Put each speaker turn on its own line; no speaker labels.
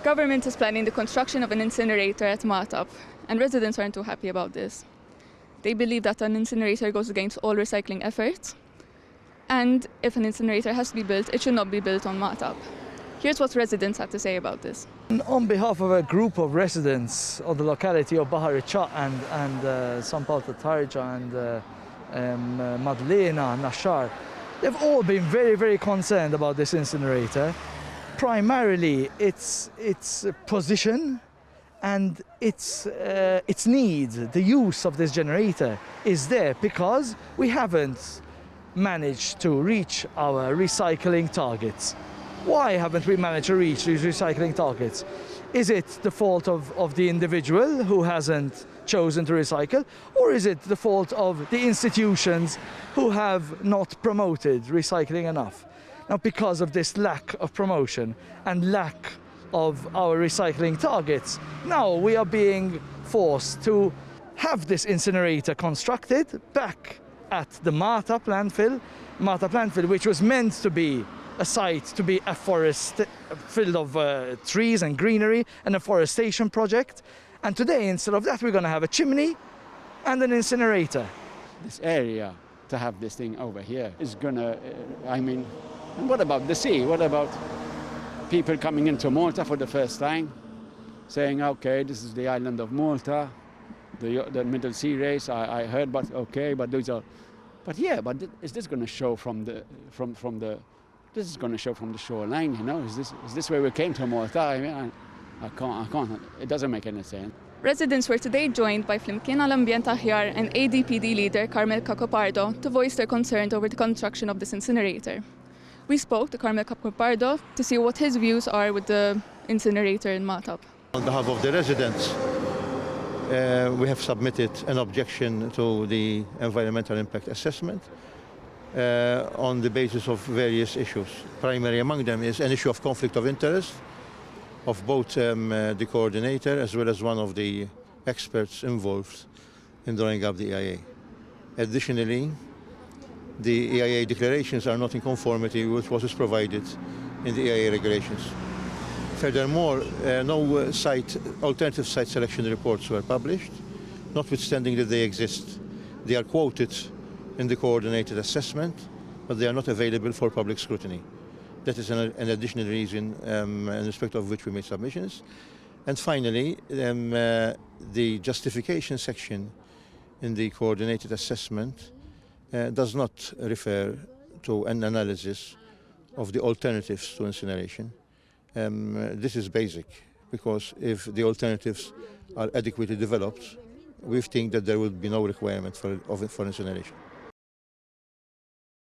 government is planning the construction of an incinerator at MaltaToday, and residents aren't too happy about this. They believe that an incinerator goes against all recycling efforts, and if an incinerator has to be built, it should not be built on MaltaToday. Here's what residents had to say about this.
On behalf of a group of residents of the locality of Bahar Cha and Sampalta Tarja and Madlena, Nashar, they've all been very, very concerned about this incinerator. Primarily, its position and its need, the use of this generator is there because we haven't managed to reach our recycling targets. Why haven't we managed to reach these recycling targets? Is it the fault of the individual who hasn't chosen to recycle, or is it the fault of the institutions who have not promoted recycling enough? Now, because of this lack of promotion and lack of our recycling targets, now we are being forced to have this incinerator constructed back at the MaltaToday landfill, which was meant to be a site to be a forest filled of trees and greenery and a forestation project. And today, instead of that, we're going to have a chimney and an incinerator.
This area, to have this thing over here, is going to, what about the sea? What about people coming into Malta for the first time, saying, okay, this is the island of Malta, the Middle Sea race, I heard, but okay, but those are, but yeah, but is this going to show this is going to show from the shoreline, you know? Is this where we came to Malta? I can't, it doesn't make any sense.
Residents were today joined by Flimkien għall-Ambjent Aħjar and ADPD leader Carmel Cacopardo to voice their concern over the construction of this incinerator. We spoke to Carmel Cacopardo to see what his views are with the incinerator in MaltaToday.
On behalf of the residents, we have submitted an objection to the environmental impact assessment on the basis of various issues. Primary among them is an issue of conflict of interest of both the coordinator as well as one of the experts involved in drawing up the EIA. Additionally, the EIA declarations are not in conformity with what is provided in the EIA regulations. Furthermore, no alternative site selection reports were published, notwithstanding that they exist. They are quoted in the coordinated assessment, but they are not available for public scrutiny. That is an additional reason in respect of which we made submissions. And finally, the justification section in the coordinated assessment does not refer to an analysis of the alternatives to incineration. This is basic, because if the alternatives are adequately developed, we think that there will be no requirement for incineration.